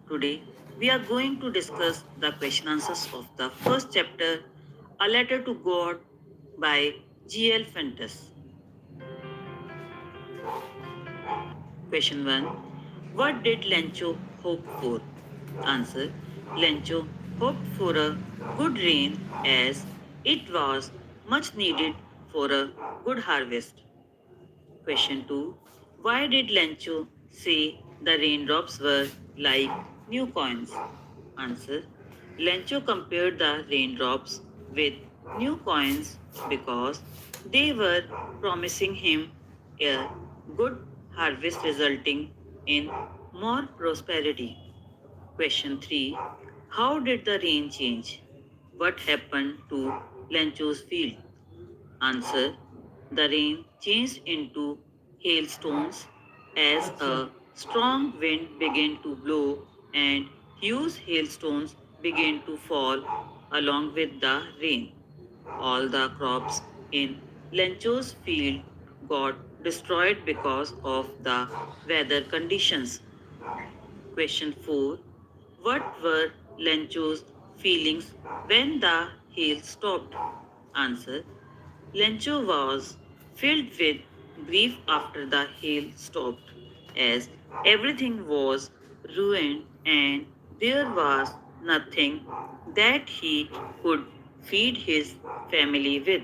Today, we are going to discuss the question answers of the first chapter, A Letter to God by G.L. Fentus. Question 1. What did Lencho hope for? Answer. Lencho hoped for a good rain as it was much needed for a good harvest. Question 2. Why did Lencho say the raindrops were like new coins? Answer. Lencho compared the raindrops with new coins because they were promising him a good harvest resulting in more prosperity. Question 3. How did the rain change? What happened to Lencho's field? Answer. The rain changed into hailstones as a strong wind began to blow and huge hailstones began to fall along with the rain. All the crops in Lencho's field got destroyed because of the weather conditions. Question 4. What were Lencho's feelings when the hail stopped? Answer. Lencho was filled with grief after the hail stopped, as everything was ruined and there was nothing that he could feed his family with.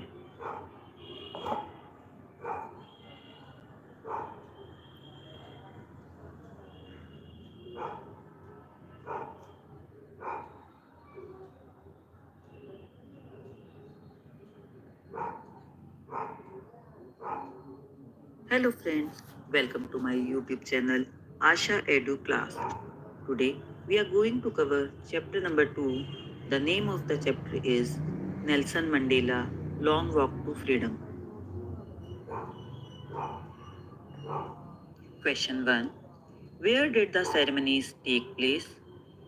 Hello friends, welcome to my YouTube channel Asha Edu Class. Today we are going to cover chapter number 2. The name of the chapter is Nelson Mandela Long Walk to Freedom. Question 1. Where did the ceremonies take place?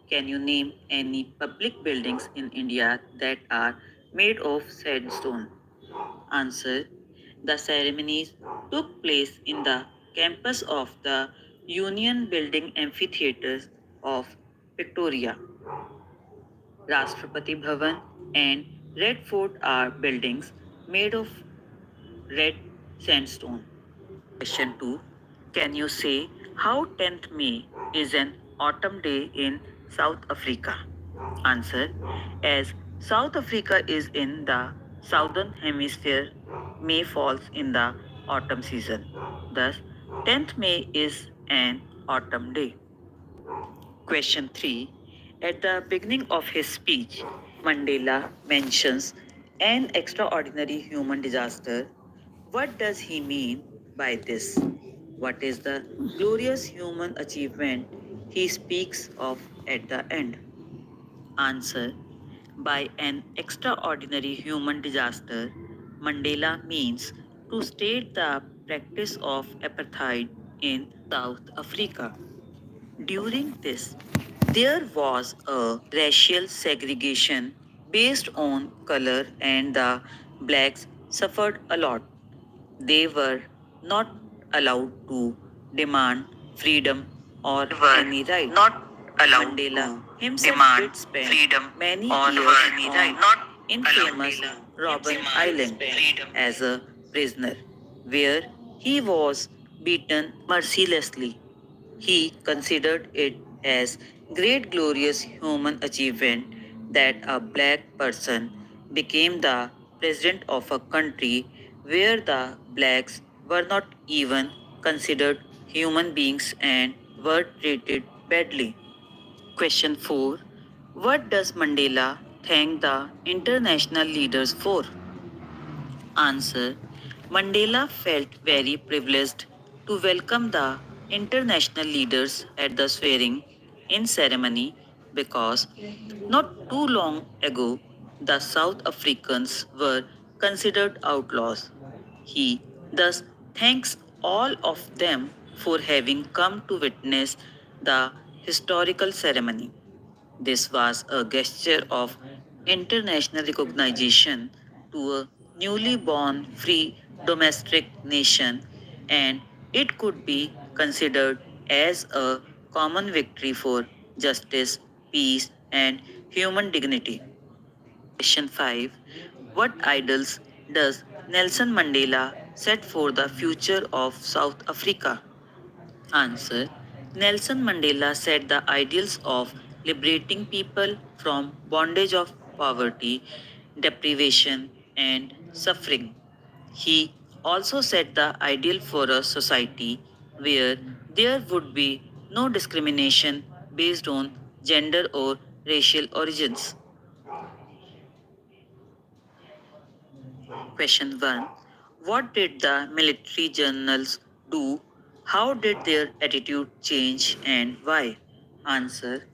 Can you name any public buildings in India that are made of sandstone? Answer. The ceremonies took place in the campus of the Union Building Amphitheatre of Victoria. Rashtrapati Bhavan and Red Fort are buildings made of red sandstone. Question 2. Can you say how 10th May is an autumn day in South Africa? Answer. As South Africa is in the southern hemisphere, May falls in the autumn season. Thus, 10th May is an autumn day. Question 3. At the beginning of his speech, Mandela mentions an extraordinary human disaster. What does he mean by this? What is the glorious human achievement he speaks of at the end? Answer. By an extraordinary human disaster, Mandela means to state the practice of apartheid in South Africa. During this, there was a racial segregation based on color, and the blacks suffered a lot. They were not allowed to demand freedom or any right. Not allowed Mandela to himself demand did spend freedom many or years any right. Not in famous Robben Island as a prisoner, where he was beaten mercilessly. He considered it as great glorious human achievement that a black person became the president of a country where the blacks were not even considered human beings and were treated badly. Question 4. What does Mandela thank the international leaders for? Answer. Mandela felt very privileged to welcome the international leaders at the swearing in ceremony because not too long ago the South Africans were considered outlaws. He thus thanks all of them for having come to witness the historical ceremony. This was a gesture of international recognition to a newly born free domestic nation, and it could be considered as a common victory for justice, peace, and human dignity. Question 5. What ideals does Nelson Mandela set for the future of South Africa? Answer. Nelson Mandela set the ideals of liberating people from bondage of poverty, deprivation, and suffering. He also set the ideal for a society where there would be no discrimination based on gender or racial origins. Question 1. What did the military generals do? How did their attitude change and why? Answer.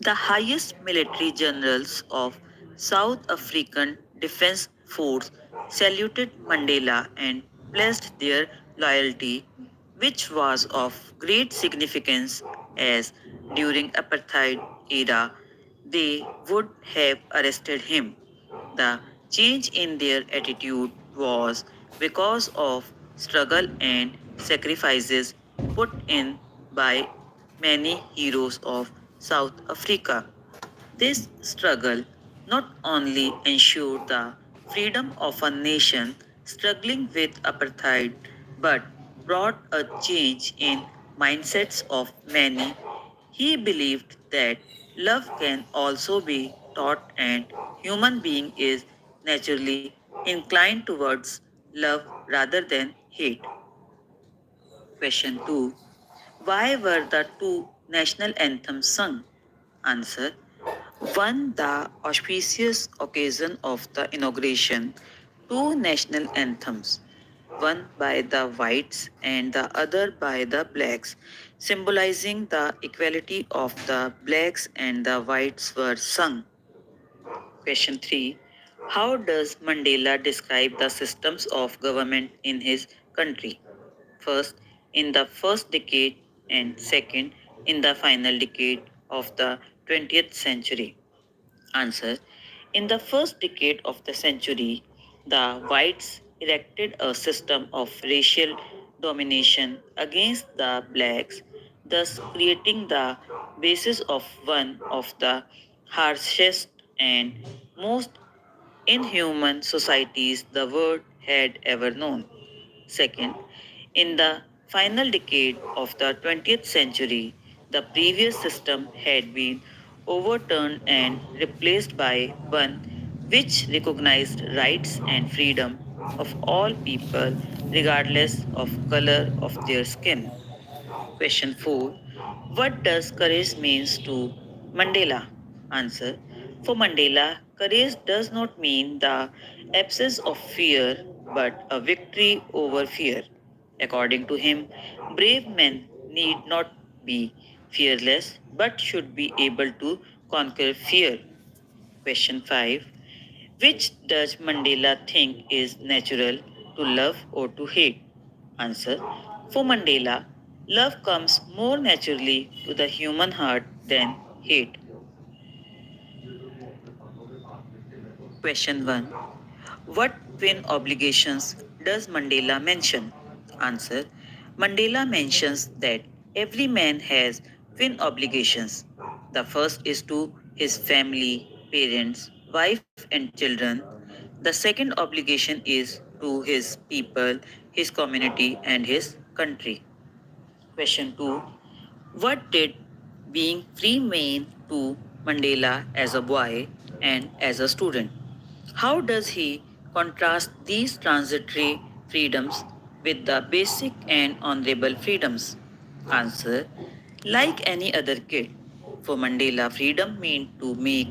The highest military generals of South African Defense Force saluted Mandela and pledged their loyalty, which was of great significance as during apartheid era they would have arrested him. The change in their attitude was because of struggle and sacrifices put in by many heroes of South Africa. This struggle not only ensured the freedom of a nation struggling with apartheid, but brought a change in mindsets of many. He believed that love can also be taught and human being is naturally inclined towards love rather than hate. Question 2. Why were the two national anthems sung? Answer. One, the auspicious occasion of the inauguration, two national anthems, one by the whites and the other by the blacks, symbolizing the equality of the blacks and the whites were sung. Question 3. How does Mandela describe the systems of government in his country? First, in the first decade, and second, in the final decade of the 20th century. Answer. In the first decade of the century, the whites erected a system of racial domination against the blacks, thus creating the basis of one of the harshest and most inhuman societies the world had ever known. Second, in the final decade of the 20th century, the previous system had been overturned and replaced by one which recognized rights and freedom of all people regardless of color of their skin. Question 4. What does courage means to Mandela? Answer. For Mandela, courage does not mean the absence of fear but a victory over fear. According to him, brave men need not be fearless but should be able to conquer fear. Question 5. Which does Mandela think is natural to love or to hate? Answer. For Mandela, love comes more naturally to the human heart than hate. Question 1. What twin obligations does Mandela mention? Answer. Mandela mentions that every man has twin obligations. The first is to his family, parents, wife, and children. The second obligation is to his people, his community, and his country. Question 2. What did being free mean to Mandela as a boy and as a student? How does he contrast these transitory freedoms with the basic and honorable freedoms? Answer. Like any other kid, for Mandela, freedom meant to make,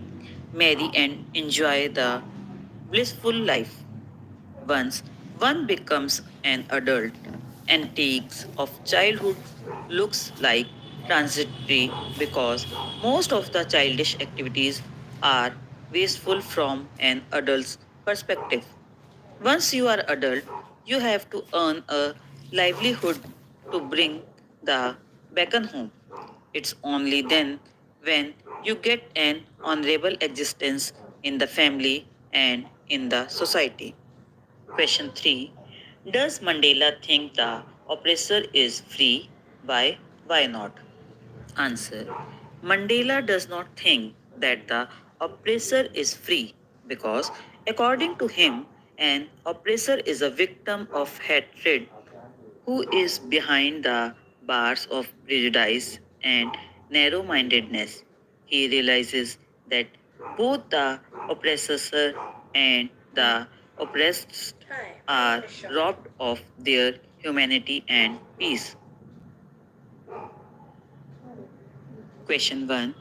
marry, and enjoy the blissful life. Once one becomes an adult, antiques of childhood looks like transitory because most of the childish activities are wasteful from an adult's perspective. Once you are adult, you have to earn a livelihood to bring the bacon home. It's only then when you get an honorable existence in the family and in the society. Question 3. Does Mandela think the oppressor is free? Why? Why not? Answer. Mandela does not think that the oppressor is free because, according to him, an oppressor is a victim of hatred who is behind the bars of prejudice and narrow mindedness. He realizes that both the oppressor and the oppressed are robbed of their humanity and peace. Question 1.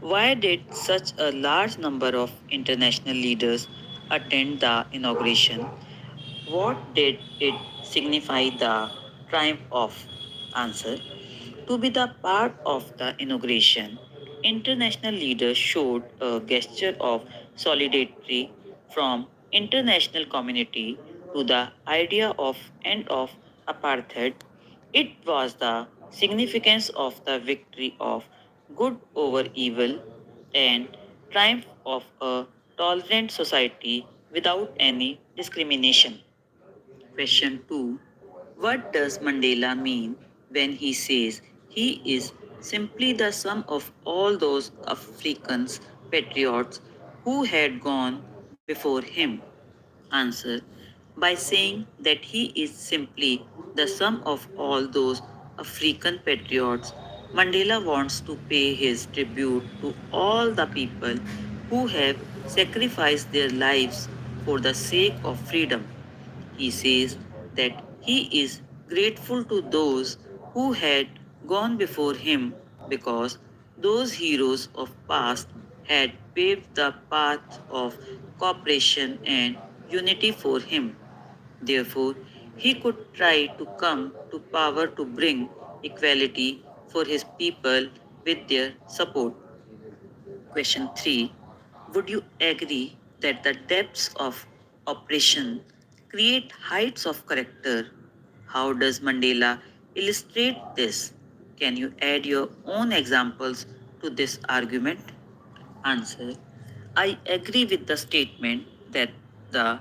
Why did such a large number of international leaders attend the inauguration? What did it signify the triumph of? Answer. To be the part of the inauguration, international leaders showed a gesture of solidarity from international community to the idea of end of apartheid. It was the significance of the victory of good over evil and triumph of a tolerant society without any discrimination. Question 2. What does Mandela mean when he says he is simply the sum of all those Africans patriots who had gone before him? Answer. By saying that he is simply the sum of all those African patriots, Mandela wants to pay his tribute to all the people who have sacrificed their lives for the sake of freedom. He says that he is grateful to those who had gone before him because those heroes of past had paved the path of cooperation and unity for him. Therefore, he could try to come to power to bring equality for his people with their support. Question 3. Would you agree that the depths of oppression create heights of character? How does Mandela illustrate this? Can you add your own examples to this argument? Answer. I agree with the statement that the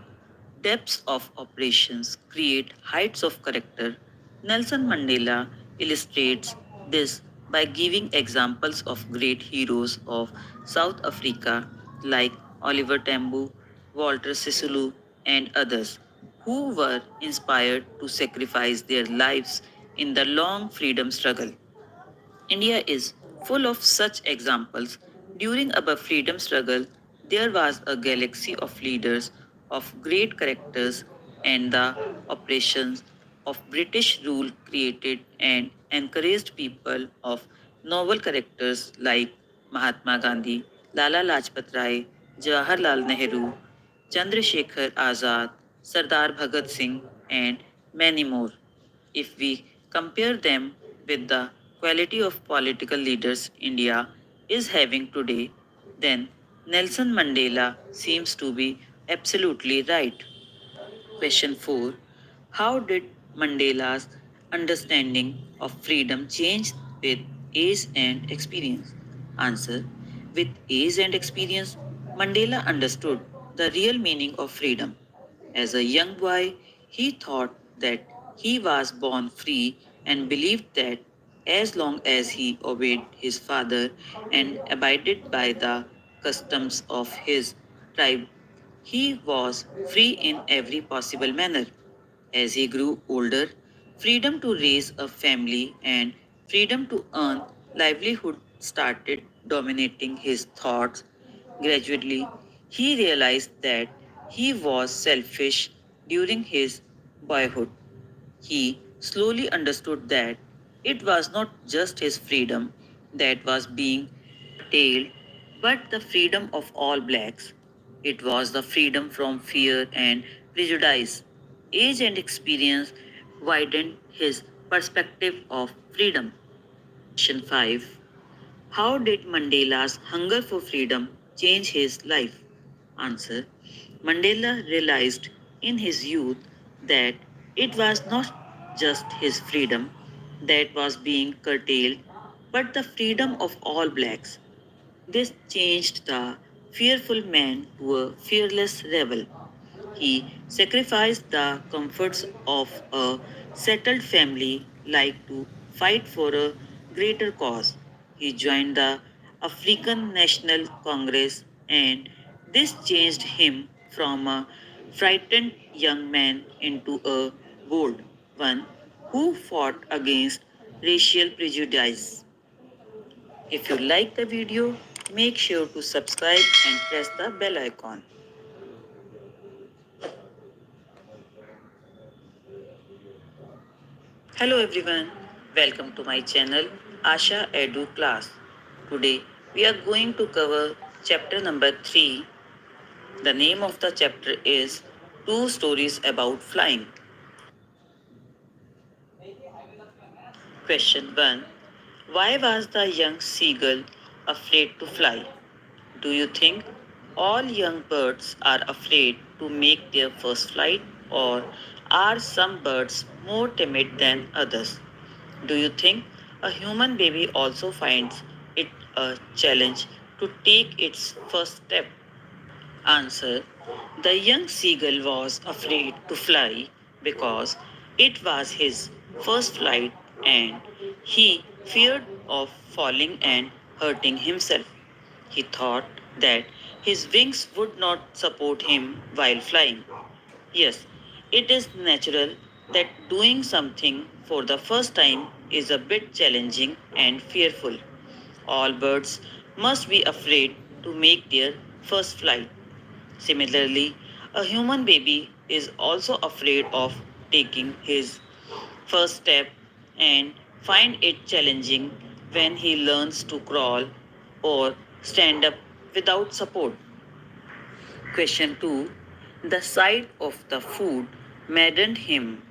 depths of operations create heights of character. Nelson Mandela illustrates this by giving examples of great heroes of South Africa like Oliver Tambo, Walter Sisulu, and others who were inspired to sacrifice their lives in the long freedom struggle. India is full of such examples. During our freedom struggle, there was a galaxy of leaders of great characters, and the operations of British rule created and encouraged people of noble characters like Mahatma Gandhi, Lala Lajpat Rai, Jawaharlal Nehru, Chandrasekhar Azad, Sardar Bhagat Singh, and many more. If we compare them with the quality of political leaders India is having today, then Nelson Mandela seems to be absolutely right. Question 4. How did Mandela's understanding of freedom change with age and experience? Answer. With age and experience, Mandela understood the real meaning of freedom. As a young boy, he thought that he was born free and believed that as long as he obeyed his father and abided by the customs of his tribe, he was free in every possible manner. As he grew older, freedom to raise a family and freedom to earn livelihood started dominating his thoughts. Gradually, he realized that he was selfish during his boyhood. He slowly understood that it was not just his freedom that was being curtailed, but the freedom of all blacks. It was the freedom from fear and prejudice. Age and experience widened his perspective of freedom. Question 5. How did Mandela's hunger for freedom change his life? Answer. Mandela realized in his youth that it was not just his freedom that was being curtailed, but the freedom of all blacks. This changed the fearful man to a fearless rebel. He sacrificed the comforts of a settled family like to fight for a greater cause. He joined the African National Congress, and this changed him from a frightened young man into a bold one who fought against racial prejudice. If you like the video, make sure to subscribe and press the bell icon. Hello everyone, welcome to my channel Asha Edu class. Today we are going to cover chapter number 3. The name of the chapter is Two Stories About Flying. Question 1. Why was the young seagull afraid to fly? Do you think all young birds are afraid to make their first flight, or are some birds more timid than others? Do you think a human baby also finds it a challenge to take its first step? Answer. The young seagull was afraid to fly because it was his first flight and he feared of falling and hurting himself. He thought that his wings would not support him while flying. Yes, it is natural that doing something for the first time is a bit challenging and fearful. All birds must be afraid to make their first flight. Similarly, a human baby is also afraid of taking his first step and find it challenging when he learns to crawl or stand up without support. Question 2. The sight of the food maddened him.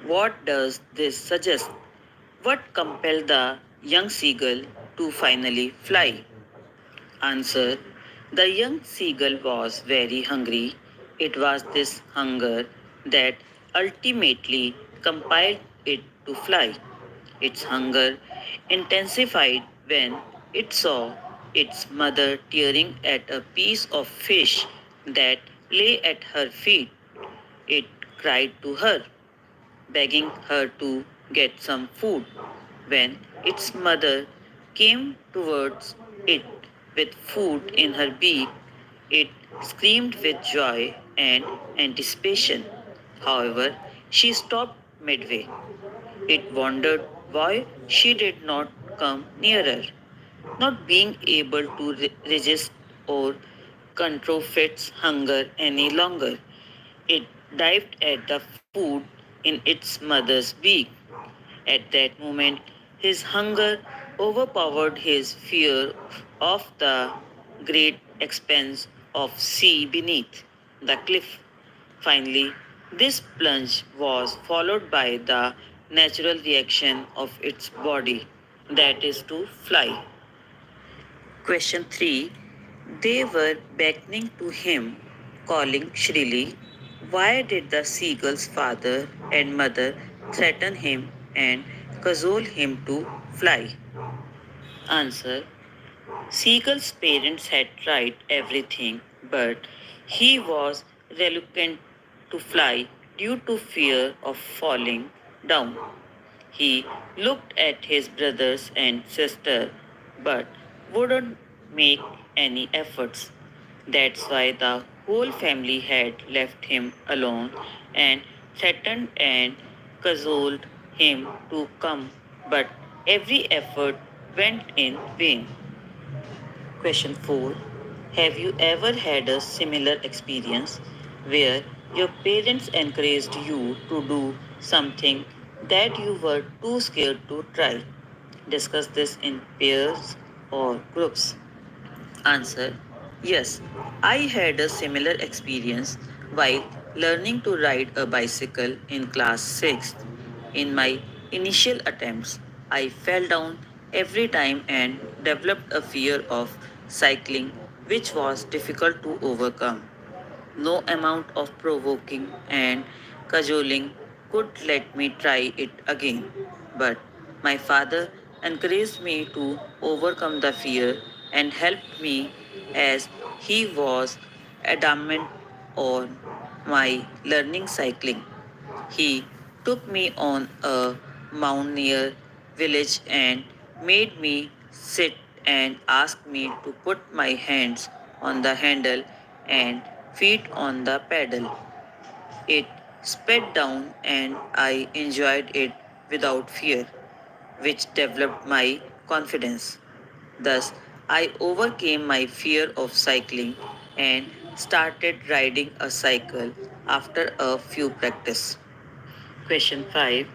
What does this suggest? What compelled the young seagull to finally fly? Answer. The young seagull was very hungry. It was this hunger that ultimately compelled it to fly. Its hunger intensified when it saw its mother tearing at a piece of fish that lay at her feet. It cried to her, begging her to get some food. When its mother came towards it with food in her beak, it screamed with joy and anticipation. However, she stopped midway. It wondered why she did not come nearer. Not being able to resist or control its hunger any longer, it dived at the food in its mother's beak. At that moment, his hunger overpowered his fear of the great expanse of sea beneath the cliff. Finally, this plunge was followed by the natural reaction of its body, that is to fly. Question 3. They were beckoning to him, calling shrilly. Why did the seagull's father and mother threaten him and cajole him to fly? Answer. Seagull's parents had tried everything, but he was reluctant to fly due to fear of falling down. He looked at his brothers and sister but wouldn't make any efforts. That's why the whole family had left him alone and threatened and cajoled him to come, but every effort went in vain. Question 4. Have you ever had a similar experience where your parents encouraged you to do something that you were too scared to try? Discuss this in pairs or groups. Answer. Yes, I had a similar experience while learning to ride a bicycle in class 6th. In my initial attempts, I fell down every time and developed a fear of cycling, which was difficult to overcome. No amount of provoking and cajoling could let me try it again. But my father encouraged me to overcome the fear and helped me as he was adamant on my learning cycling. He took me on a mountaineer village and made me sit and asked me to put my hands on the handle and feet on the pedal. It sped down and I enjoyed it without fear, which developed my confidence. Thus, I overcame my fear of cycling and started riding a cycle after a few practice. Question 5.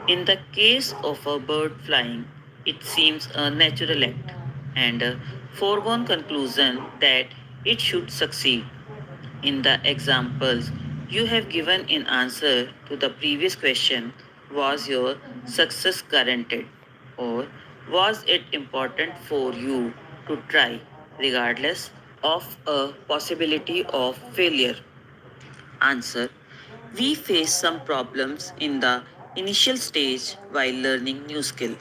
In the case of a bird flying, it seems a natural act and a foregone conclusion that it should succeed. In the examples you have given in answer to the previous question, was your success guaranteed or was it important for you to try regardless of a possibility of failure? Answer. We face some problems in the initial stage while learning new skill.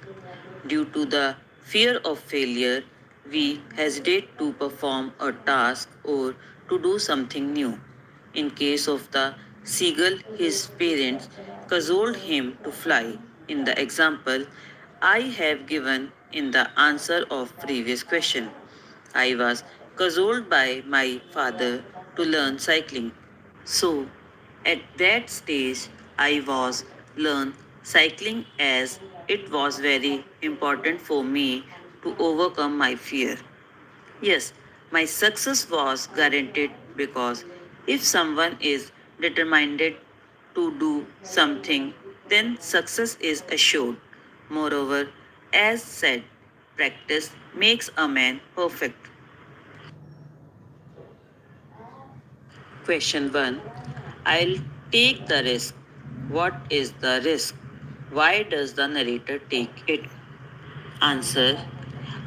Due to the fear of failure, we hesitate to perform a task or to do something new. In case of the seagull, his parents cajoled him to fly. In the example I have given in the answer of previous question, I was cajoled by my father to learn cycling. So, at that stage, I was learn cycling as it was very important for me to overcome my fear. Yes, my success was guaranteed because if someone is determined to do something, then success is assured. Moreover, as said, practice makes a man perfect. Question 1. I'll take the risk. What is the risk? Why does the narrator take it? Answer.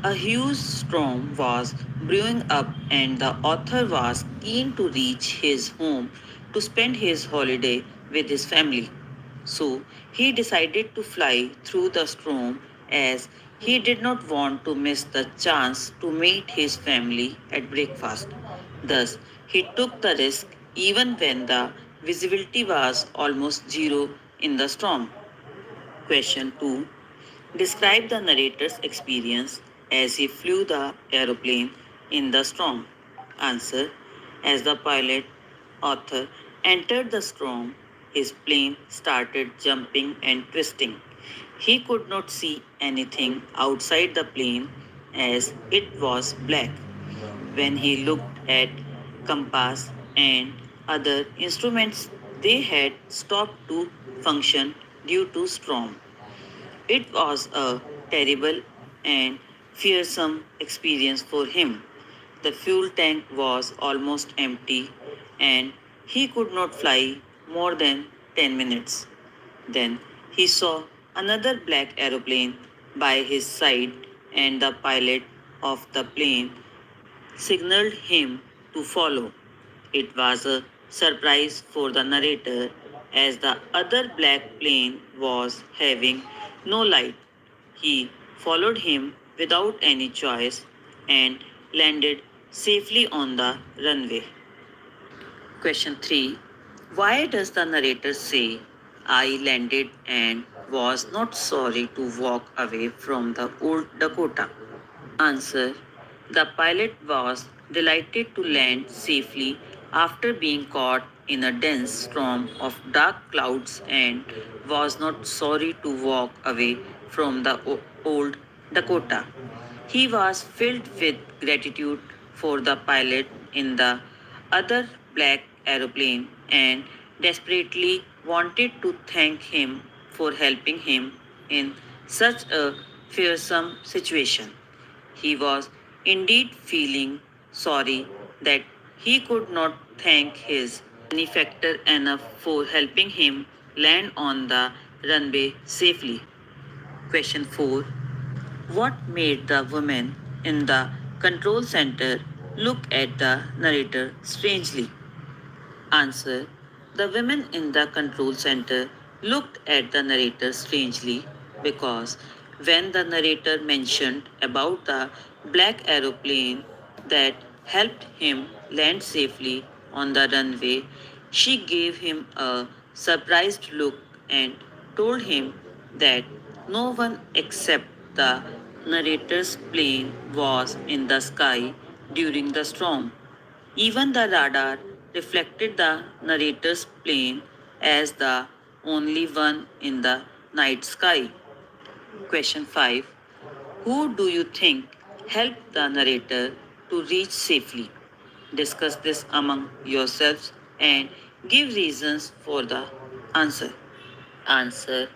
A huge storm was brewing up, and the author was keen to reach his home to spend his holiday with his family. So he decided to fly through the storm as he did not want to miss the chance to meet his family at breakfast. Thus, he took the risk even when the visibility was almost zero in the storm. Question 2. Describe the narrator's experience as he flew the aeroplane in the storm. Answer. As the pilot, author, entered the storm, his plane started jumping and twisting. He could not see anything outside the plane as it was black. When he looked at compass and other instruments, they had stopped to function due to storm. It was a terrible and fearsome experience for him. The fuel tank was almost empty and he could not fly more than 10 minutes. Then he saw another black aeroplane by his side, and the pilot of the plane signaled him to follow. It was a surprise for the narrator as the other black plane was having no light. He followed him without any choice and landed safely on the runway. Question 3. Why does the narrator say, I landed and was not sorry to walk away from the old Dakota? Answer. The pilot was delighted to land safely after being caught in a dense storm of dark clouds and was not sorry to walk away from the old Dakota. He was filled with gratitude for the pilot in the other black aeroplane and desperately wanted to thank him for helping him in such a fearsome situation. He was indeed feeling sorry that he could not thank his benefactor enough for helping him land on the runway safely. Question 4. What made the woman in the control center look at the narrator strangely? Answer. The women in the control center looked at the narrator strangely because when the narrator mentioned about the black aeroplane that helped him land safely on the runway, she gave him a surprised look and told him that no one except the narrator's plane was in the sky during the storm. Even the radar reflected the narrator's plane as the only one in the night sky. Question 5. Who do you think helped the narrator to reach safely? Discuss this among yourselves and give reasons for the answer. Answer.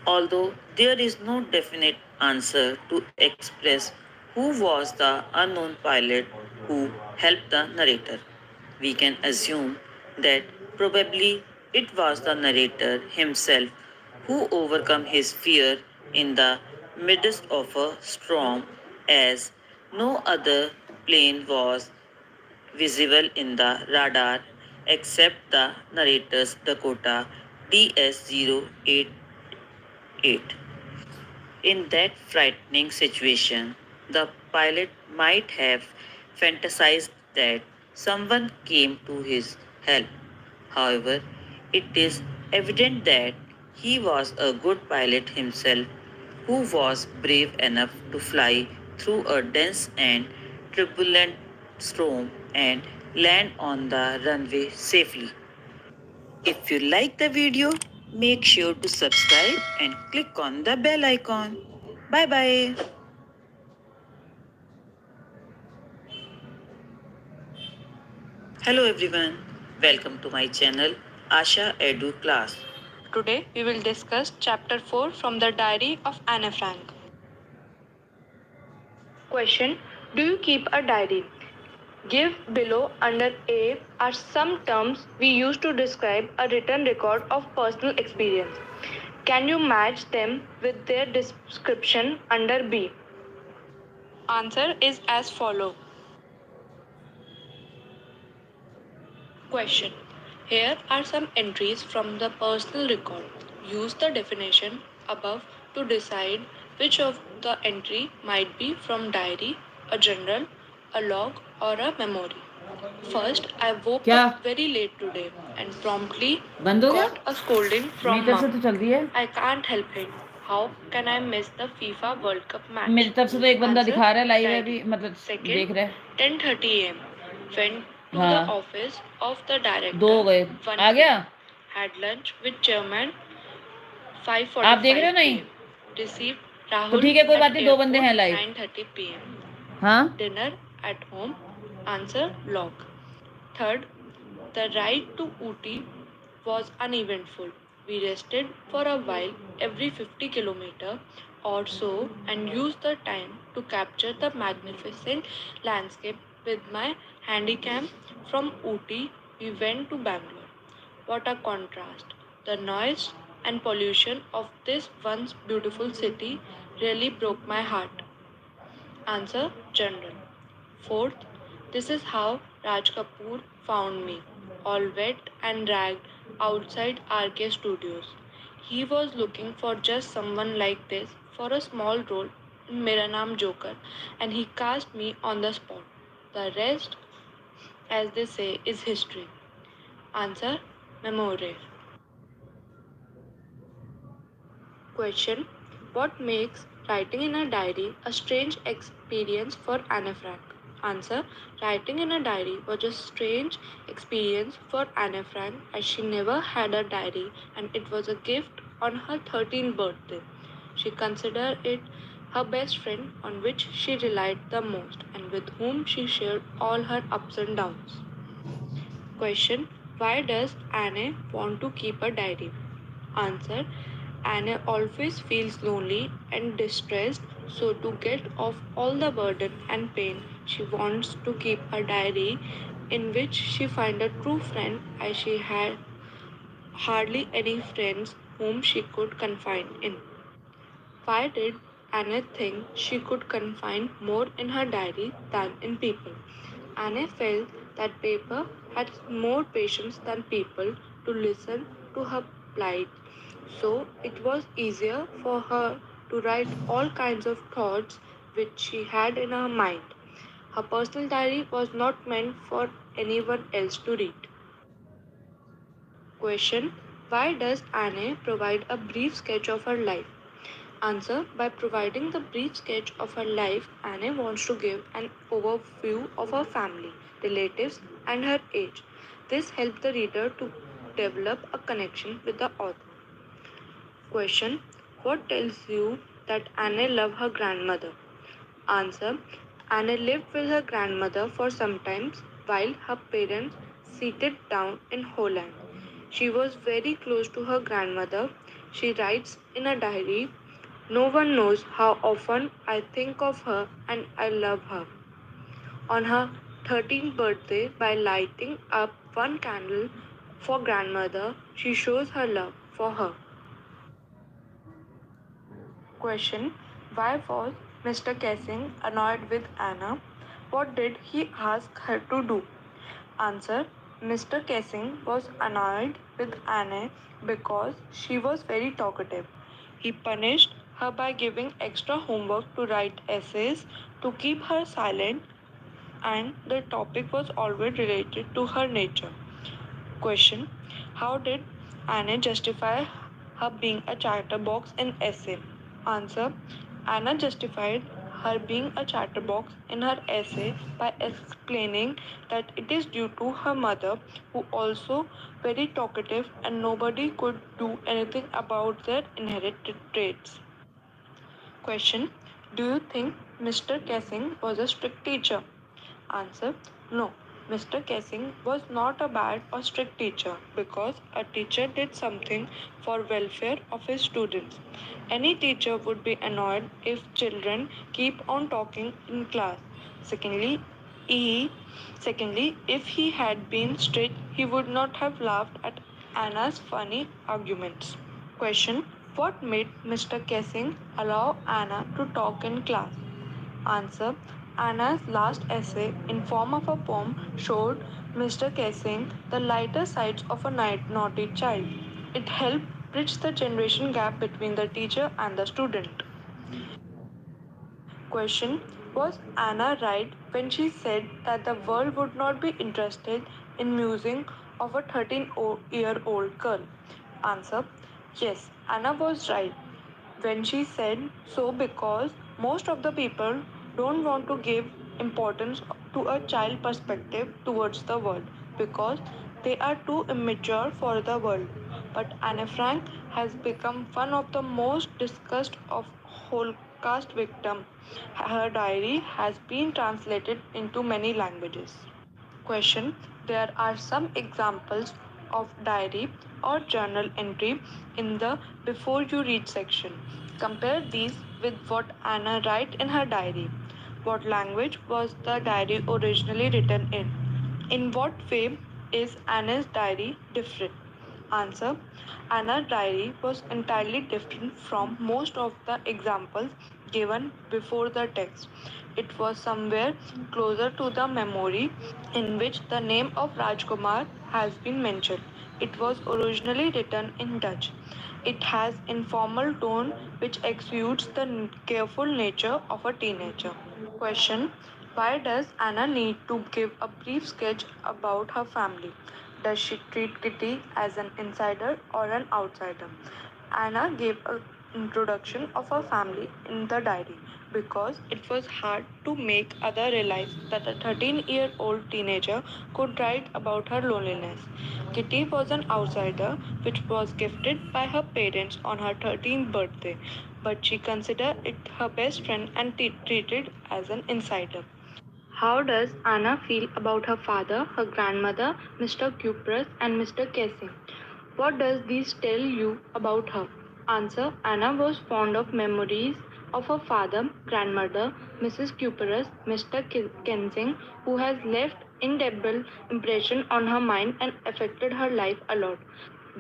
Although there is no definite answer to express who was the unknown pilot who helped the narrator, we can assume that probably it was the narrator himself who overcome his fear in the midst of a storm, as no other plane was visible in the radar except the narrator's Dakota DS-088. In that frightening situation, the pilot might have fantasized that someone came to his help. However, it is evident that he was a good pilot himself who was brave enough to fly through a dense and turbulent storm and land on the runway safely. If you like the video, make sure to subscribe and click on the bell icon. Bye bye. Hello everyone. Welcome to my channel Asha Edu Class. Today we will discuss chapter 4 from the diary of Anne Frank. Question: do you keep a diary? Give below under A are some terms we use to describe a written record of personal experience. Can you match them with their description under B? Answer is as follows. Question: here are some entries from the personal record. Use the definition above to decide which of the entry might be from diary, a journal, a log, or a memory. First, I woke up very late today and promptly got a scolding from mom. I can't help it. How can I miss the FIFA World Cup match? मेरी तरफ से तो एक बंदा दिखा रहा है live है भी मतलब देख रहे हैं 10:30 a.m. went to the office of the director. दो हो गए आ गया had lunch with chairman 5:45 आप देख रहे हो नहीं received Rahul तो ठीक है कोई बात नहीं दो बंदे हैं लाइव 9:30 p.m. हाँ dinner at home answer log. Third, the ride to Ooty was uneventful. We rested for a while every 50 km or so and used the time to capture the magnificent landscape with my handycam. From Ooty, we went to Bangalore. What a contrast! The noise and pollution of this once beautiful city really broke my heart. Answer general. Fourth, this is how Raj Kapoor found me, all wet and dragged outside RK Studios. He was looking for just someone like this for a small role in Mera Naam Joker and he cast me on the spot. The rest, as they say, is history. Answer memory. Question: what makes writing in a diary a strange experience for Anne Frank? Answer: writing in a diary was a strange experience for Anne Frank as she never had a diary and it was a gift on her 13th birthday. She considered it her best friend on which she relied the most and with whom she shared all her ups and downs. Question: why does Anne want to keep a diary? Answer: Anne always feels lonely and distressed, so to get off all the burden and pain, she wants to keep a diary in which she finds a true friend as she had hardly any friends whom she could confide in. Why did Anne think she could confide more in her diary than in people? Anne felt that paper had more patience than people to listen to her plight, so it was easier for her to write all kinds of thoughts which she had in her mind. Her personal diary was not meant for anyone else to read. Question: why does Anne provide a brief sketch of her life? Answer: by providing the brief sketch of her life, Anne wants to give an overview of her family, relatives, and her age. This helps the reader to develop a connection with the author. Question: what tells you that Anne loved her grandmother? Answer: Anne lived with her grandmother for some time while her parents settled down in Holland. She was very close to her grandmother. She writes in a diary, "No one knows how often I think of her and I love her." On her 13th birthday, by lighting up one candle for grandmother, she shows her love for her. Question: why was Mr. Kessing annoyed with Anna? What did he ask her to do? Answer: Mr. Kessing was annoyed with Anne because she was very talkative. He punished her by giving extra homework to write essays to keep her silent, and the topic was always related to her nature. Question: how did Anne justify her being a chatterbox in essay? Answer: Anna justified her being a chatterbox in her essay by explaining that it is due to her mother, who also very talkative and nobody could do anything about their inherited traits. Question: do you think Mr. Kessing was a strict teacher? Answer: no. Mr. Kessing was not a bad or strict teacher because a teacher did something for welfare of his students. Any teacher would be annoyed if children keep on talking in class. Secondly, he Secondly, if he had been strict, he would not have laughed at Anna's funny arguments. Question: what made Mr. Kessing allow Anna to talk in class? Answer: Anna's last essay, in form of a poem, showed Mr. Kessing the lighter sides of a naughty child. It helped bridge the generation gap between the teacher and the student. Question: was Anna right when she said that the world would not be interested in musing of a 13-year-old girl? Answer: yes, Anna was right when she said so because most of the people don't want to give importance to a child perspective towards the world because they are too immature for the world. But Anne Frank has become one of the most discussed of Holocaust victims. Her diary has been translated into many languages. Question: there are some examples of diary or journal entry in the before you read section. Compare these with what Anna writes in her diary. What language was the diary originally written in? In what way is Anna's diary different? Answer: Anna's diary was entirely different from most of the examples given before the text. It was somewhere closer to the memory in which the name of Rajkumar has been mentioned. It was originally written in Dutch. It has informal tone which exudes the careful nature of a teenager. Question: why does Anna need to give a brief sketch about her family? Does she treat Kitty as an insider or an outsider? Anna gave an introduction of her family in the diary because it was hard to make others realize that a 13-year-old teenager could write about her loneliness. Kitty was an outsider which was gifted by her parents on her 13th birthday, but she considered it her best friend and treated as an insider. How does Anna feel about her father, her grandmother, Mr. Cupras, and Mr. Kessing? What does these tell you about her? Answer: Anna was fond of memories of her father, grandmother, Mrs. Cupras, Mr. Kensing, who has left indelible impression on her mind and affected her life a lot.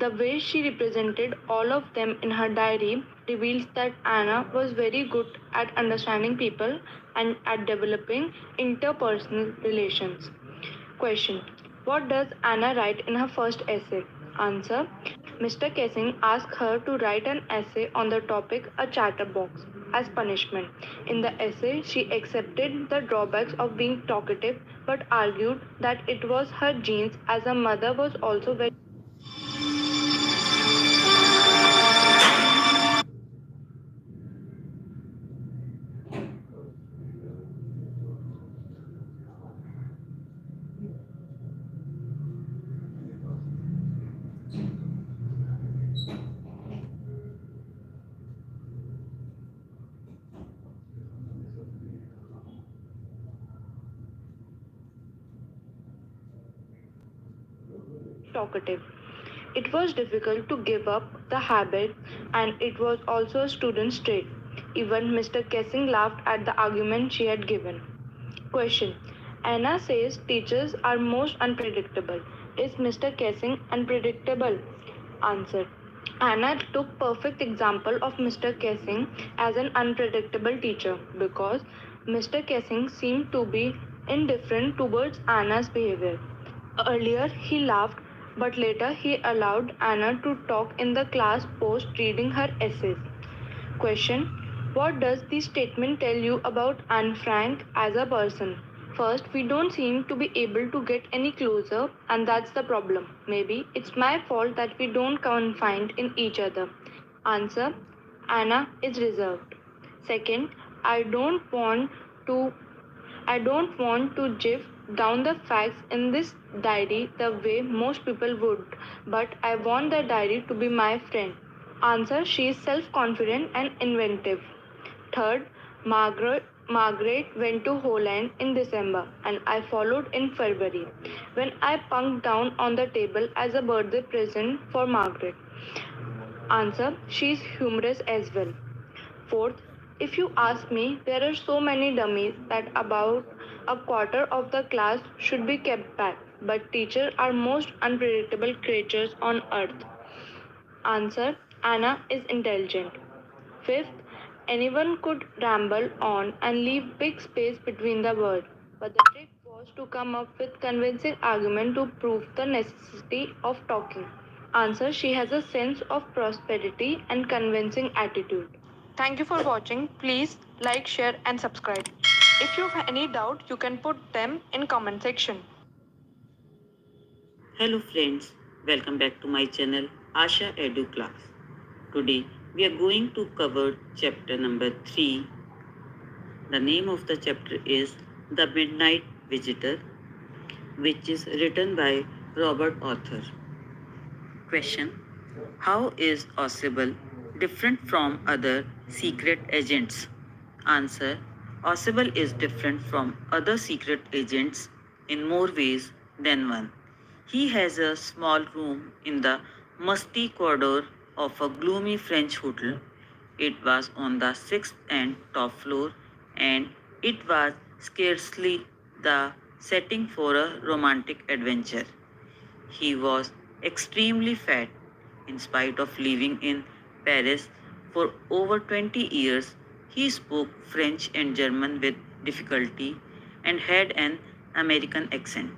The way she represented all of them in her diary reveals that Anna was very good at understanding people and at developing interpersonal relations. Question: what does Anna write in her first essay? Answer: Mr. Kessing asked her to write an essay on the topic a chatterbox as punishment. In the essay, she accepted the drawbacks of being talkative but argued that it was her genes as her mother was also very. talkative. It was difficult to give up the habit, and it was also a student's trait. Even Mr. Kessing laughed at the argument she had given. Question. Anna says teachers are most unpredictable. Is Mr. Kessing unpredictable? Answer. Anna took perfect example of Mr. Kessing as an unpredictable teacher because Mr. Kessing seemed to be indifferent towards Anna's behavior. Earlier he laughed, but later he allowed Anna to talk in the class post reading her essays. Question. What does this statement tell you about Anne Frank as a person? First, we don't seem to be able to get any closer, and that's the problem. Maybe it's my fault that we don't confide in each other. Answer. Anna is reserved. Second, I don't want to I don't want to jiff down the facts in this diary the way most people would, but I want the diary to be my friend. Answer. She is self confident and inventive. Third, Margaret went to Holland in December and I followed in February when I punked down on the table as a birthday present for Margaret. Answer. She is humorous as well. Fourth, if you ask me, there are so many dummies that about a quarter of the class should be kept back, but teachers are most unpredictable creatures on earth. Answer. Anna is intelligent. Fifth, anyone could ramble on and leave big space between the words, but the trick was to come up with convincing argument to prove the necessity of talking. Answer. She has a sense of prosperity and convincing attitude. Thank you for watching. Please like, share and subscribe. If you have any doubt, you can put them in comment section. Hello friends, welcome back to my channel Asha Edu Class. Today we are going to cover chapter number 3. The name of the chapter is The Midnight Visitor, which is written by Robert Author. Question. How is Ossible different from other secret agents? Answer. Ossible is different from other secret agents in more ways than one. He has a small room in the musty corridor of a gloomy French hotel. It was on the sixth and top floor, and it was scarcely the setting for a romantic adventure. He was extremely fat. In spite of living in Paris for over 20 years, he spoke French and German with difficulty and had an American accent.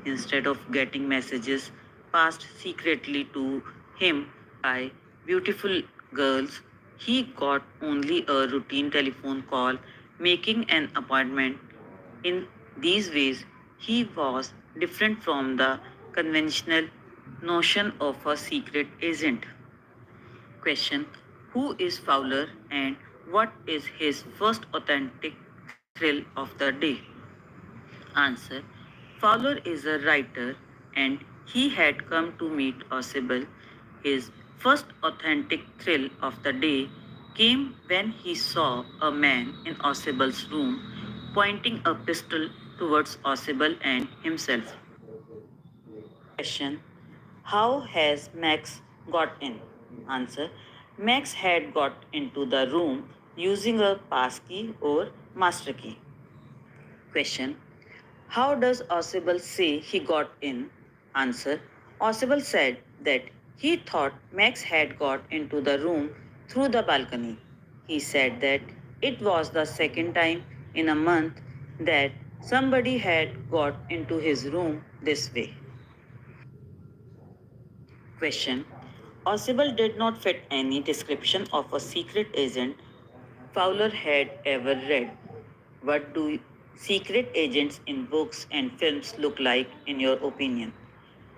Instead of getting messages passed secretly to him by beautiful girls, he got only a routine telephone call making an appointment. In these ways, he was different from the conventional notion of a secret agent. Question. Who is Fowler and what is his first authentic thrill of the day? Answer. Fowler is a writer and he had come to meet Ossible. His first authentic thrill of the day came when he saw a man in Ossible's room pointing a pistol towards Ossible and himself. Question. How has Max got in? Answer. Max had got into the room using a passkey or master key. Question. How does Ossible say he got in? Answer. Ossible said that he thought Max had got into the room through the balcony. He said that it was the second time in a month that somebody had got into his room this way. Question. Ossible did not fit any description of a secret agent Fowler had ever read. What do secret agents in books and films look like, in your opinion?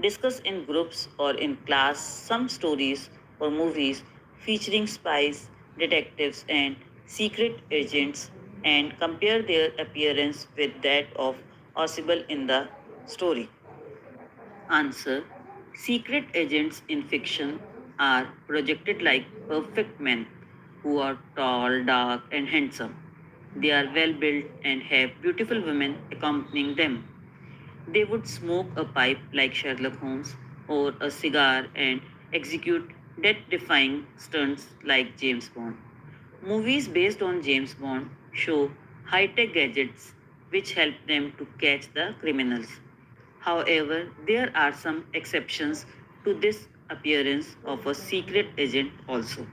Discuss in groups or in class some stories or movies featuring spies, detectives, and secret agents and compare their appearance with that of Ossible in the story. Answer. Secret agents in fiction are projected like perfect men who are tall, dark, and handsome. They are well built and have beautiful women accompanying them. They would smoke a pipe like Sherlock Holmes or a cigar and execute death defying stunts like James Bond. Movies based on James Bond show high tech gadgets which help them to catch the criminals. However, there are some exceptions to this appearance of a secret agent also.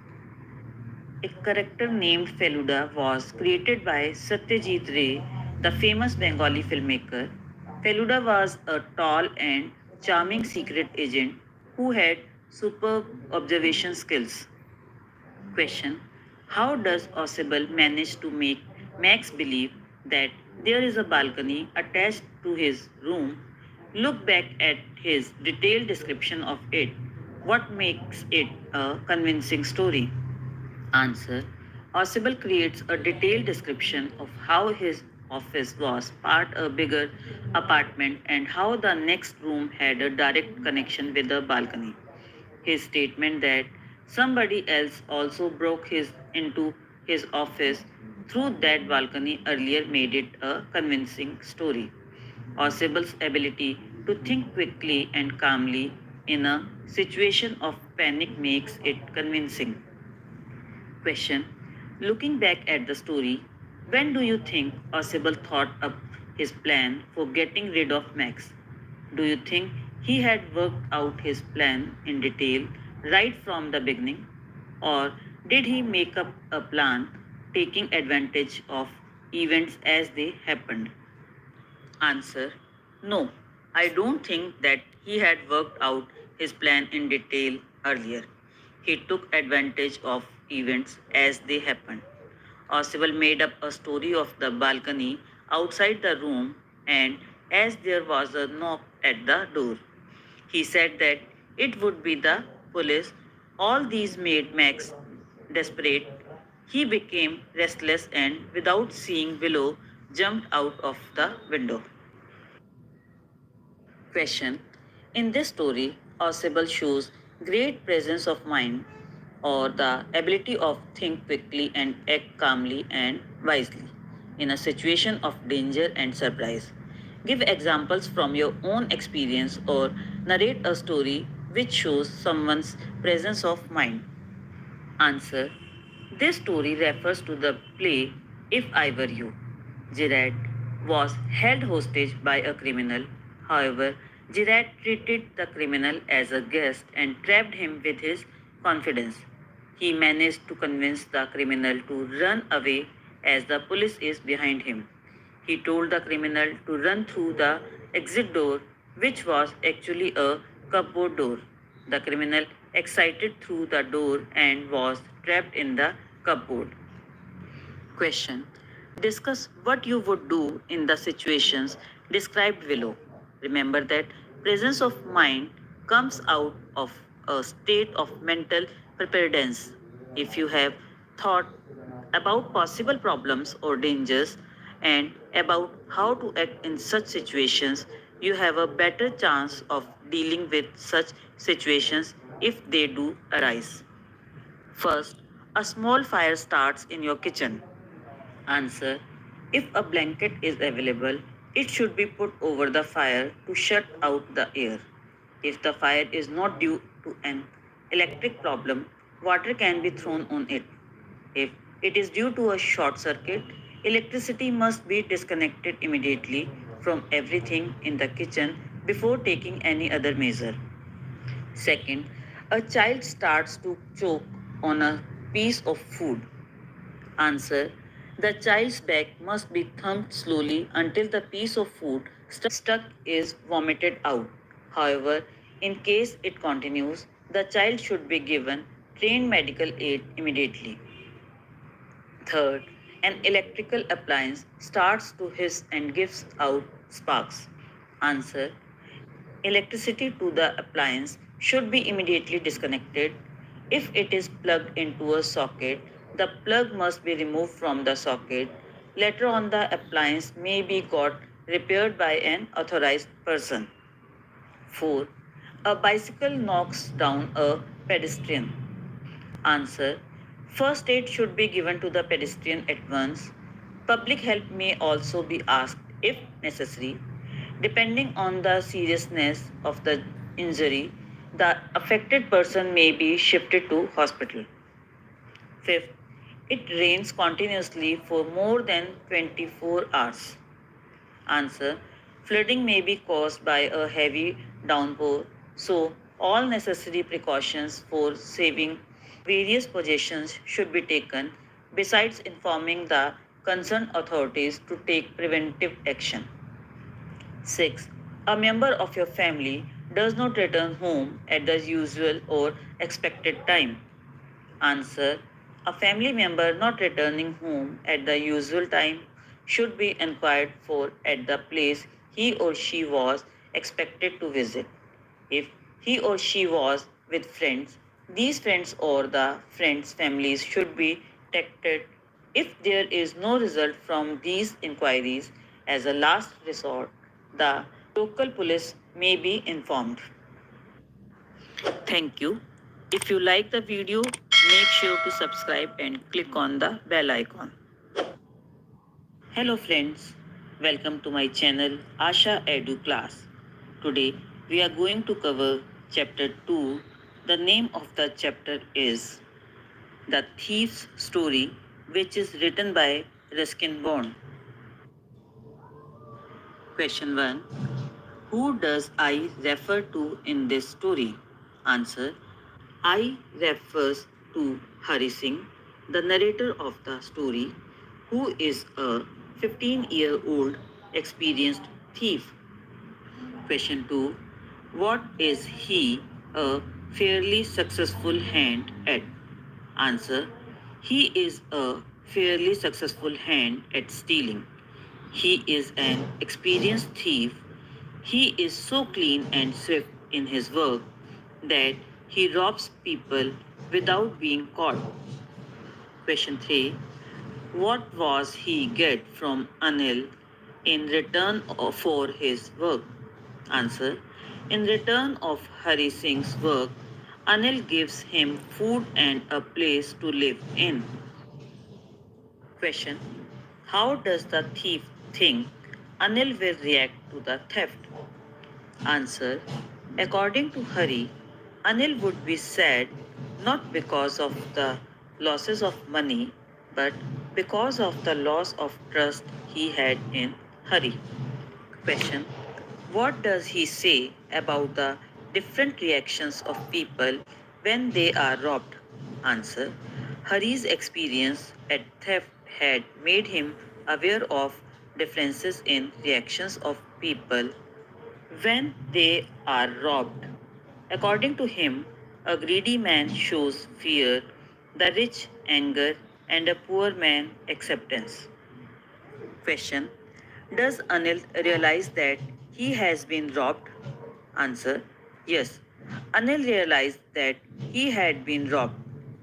A character named Feluda was created by Satyajit Ray, the famous Bengali filmmaker. Feluda was a tall and charming secret agent who had superb observation skills. Question: how does Osable manage to make Max believe that there is a balcony attached to his room? Look back at his detailed description of it. What makes it a convincing story? Answer: Osable creates a detailed description of how his office was part a bigger apartment and how the next room had a direct connection with the balcony. His statement that somebody else also broke his into his office through that balcony earlier made it a convincing story. Osible's ability to think quickly and calmly in a situation of panic makes it convincing. Question: looking back at the story, when do you think Osable thought up his plan for getting rid of Max? Do you think he had worked out his plan in detail right from the beginning? Or did he make up a plan taking advantage of events as they happened? Answer: no, I don't think that he had worked out his plan in detail earlier. He took advantage of events as they happened. Oswald made up a story of the balcony outside the room, and as there was a knock at the door, he said that it would be the police. All these made Max desperate. He became restless and, without seeing Willow, jumped out of the window. Question: in this story, Osable shows great presence of mind or the ability of think quickly and act calmly and wisely in a situation of danger and surprise. Give examples from your own experience or narrate a story which shows someone's presence of mind. Answer: this story refers to the play If I Were You. Gerard was held hostage by a criminal. However, Gerard treated the criminal as a guest and trapped him with his confidence. He managed to convince the criminal to run away as the police is behind him. He told the criminal to run through the exit door, which was actually a cupboard door. The criminal excited through the door and was trapped in the cupboard. Question: discuss what you would do in the situations described below. Remember that presence of mind comes out of a state of mental preparedness. If you have thought about possible problems or dangers and about how to act in such situations, you have a better chance of dealing with such situations if they do arise. First, a small fire starts in your kitchen. Answer: if a blanket is available, it should be put over the fire to shut out the air. If the fire is not due to an electric problem, water can be thrown on it. If it is due to a short circuit, electricity must be disconnected immediately from everything in the kitchen before taking any other measure. Second, a child starts to choke on a piece of food. Answer: the child's back must be thumped slowly until the piece of food stuck is vomited out. However, in case it continues, the child should be given trained medical aid immediately. Third, an electrical appliance starts to hiss and gives out sparks. Answer: electricity to the appliance should be immediately disconnected. If it is plugged into a socket, the plug must be removed from the socket. Later on, the appliance may be got repaired by an authorized person. 4. A bicycle knocks down a pedestrian. Answer: first aid should be given to the pedestrian at once. Public help may also be asked if necessary. Depending on the seriousness of the injury, The affected person may be shifted to hospital. Fifth, it rains continuously for more than 24 hours. Answer, flooding may be caused by a heavy downpour, so all necessary precautions for saving various possessions should be taken, besides informing the concerned authorities to take preventive action. 6. A member of your family does not return home at the usual or expected time. Answer, a family member not returning home at the usual time should be inquired for at the place he or she was expected to visit. If he or she was with friends, these friends or the friends' families should be detected. If there is no result from these inquiries, as a last resort, the local police may be informed. Thank you. If you like the video, make sure to subscribe and click on the bell icon. Hello friends, welcome to my channel Asha Edu class. Today we are going to cover chapter 2. The name of the chapter is The Thief's Story, which is written by Ruskin Bond. Question 1. Who does I refer to in this story? Answer, I refers to Hari Singh, the narrator of the story, who is a 15-year-old experienced thief. Question 2. What is he a fairly successful hand at? Answer. He is a fairly successful hand at stealing. He is an experienced thief. He is so clean and swift in his work that he robs people without being caught. Question 3. What was he get from Anil in return for his work? Answer. In return of Hari Singh's work, Anil gives him food and a place to live in. Question. How does the thief think Anil will react to the theft? Answer. According to Hari, Anil would be sad not because of the losses of money, but because of the loss of trust he had in Hari. Question. What does he say about the different reactions of people when they are robbed? Answer. Hari's experience at theft had made him aware of differences in reactions of people when they are robbed. According to him, a greedy man shows fear, the rich anger, and a poor man acceptance. Question. Does Anil realize that he has been robbed? Answer. Yes. Anil realized that he had been robbed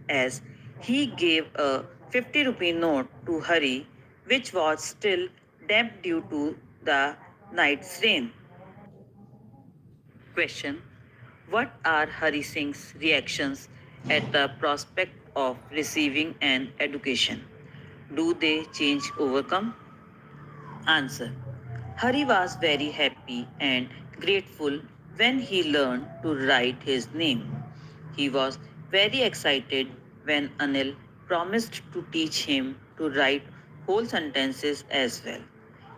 as he gave a 50 rupee note to Hari, which was still damp due to the night's rain. Question. What are Hari Singh's reactions at the prospect of receiving an education? Do they change overcome? Answer. Hari was very happy and grateful when he learned to write his name. He was very excited when Anil promised to teach him to write whole sentences as well.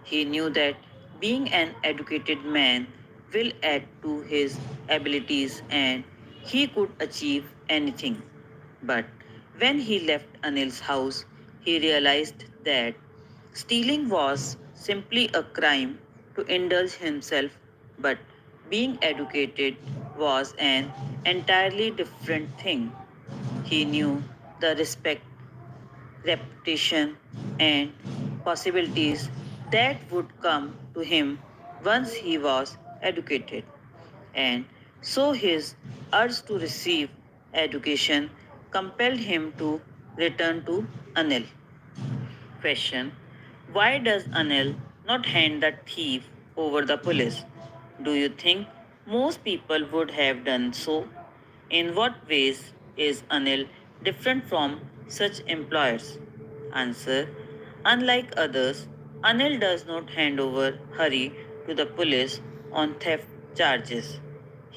He knew that being an educated man will add to his abilities and he could achieve anything. But when he left Anil's house, he realized that stealing was simply a crime to indulge himself, but being educated was an entirely different thing. He knew the respect, reputation, and possibilities that would come to him once he was educated. And so his urge to receive education compelled him to return to Anil. Question. Why does Anil not hand the thief over the police? Do you think most people would have done so? In what ways is Anil different from such employers? Answer. Unlike others, Anil does not hand over Hari to the police on theft charges.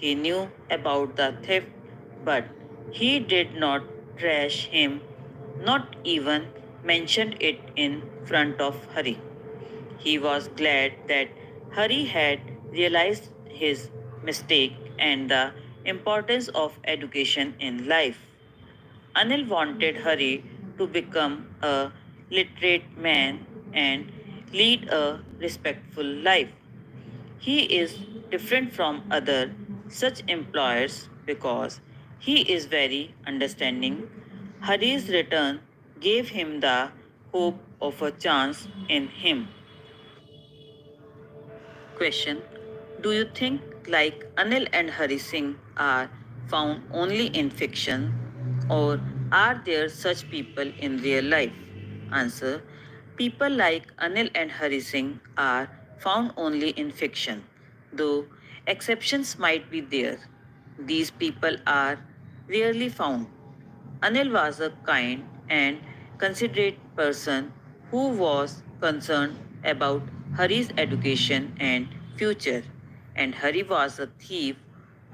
He knew about the theft, but he did not trash him, not even mentioned it in front of Hari. He was glad that Hari had realized his mistake and the importance of education in life. Anil wanted Hari to become a literate man and lead a respectful life. He is different from other such employers because he is very understanding. Hari's return gave him the hope of a chance in him. Question: do you think like Anil and Hari Singh are found only in fiction or are there such people in real life? Answer: people like Anil and Hari Singh are found only in fiction, though exceptions might be there. These people are rarely found. Anil was a kind and considerate person who was concerned about Hari's education and future, and Hari was a thief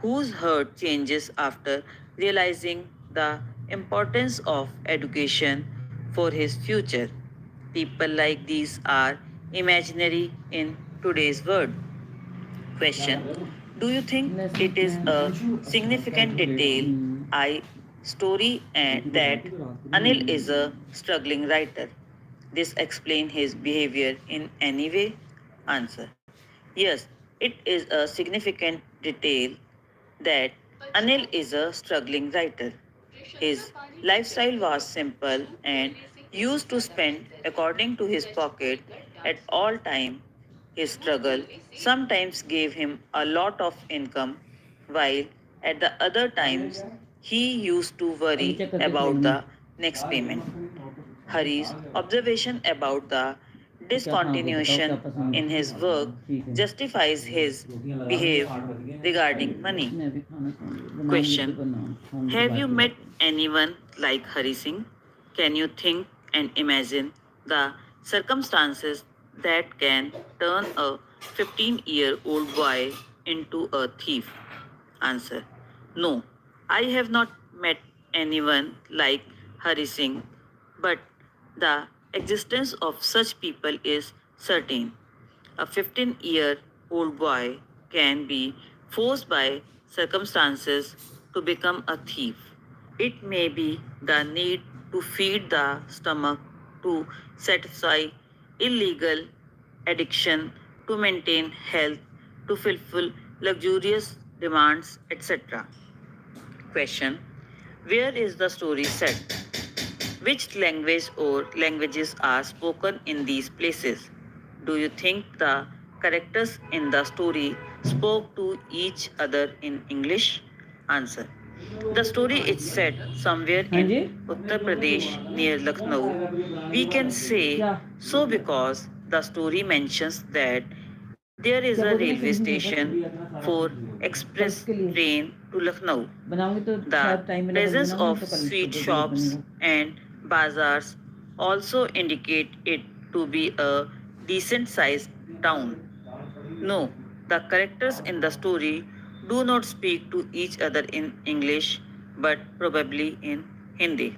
whose heart changes after realizing the importance of education for his future. People like these are imaginary in today's world. Question: do you think it is a significant detail I story and that Anil is a struggling writer? This explain his behavior in any way? Answer: yes, it is a significant detail that Anil is a struggling writer. His lifestyle was simple and used to spend according to his pocket at all time. His struggle sometimes gave him a lot of income, while at the other times he used to worry about the next payment. Hari's observation about the discontinuation in his work justifies his behavior regarding money. Question: have you met anyone like Hari Singh? Can you think and imagine the circumstances that can turn a 15-year-old boy into a thief? Answer: no, I have not met anyone like Hari Singh, but the existence of such people is certain. A 15-year-old boy can be forced by circumstances to become a thief. It may be the need to feed the stomach, to satisfy illegal addiction, to maintain health, to fulfill luxurious demands, etc. Question: where is the story set? Which language or languages are spoken in these places? Do you think the characters in the story spoke to each other in English? Answer: the story is set somewhere in Uttar Pradesh near Lucknow. We can say so because the story mentions that there is a railway station for express train to Lucknow. The presence of sweet shops and bazaars also indicate it to be a decent sized town. No, the characters in the story do not speak to each other in English but probably in Hindi.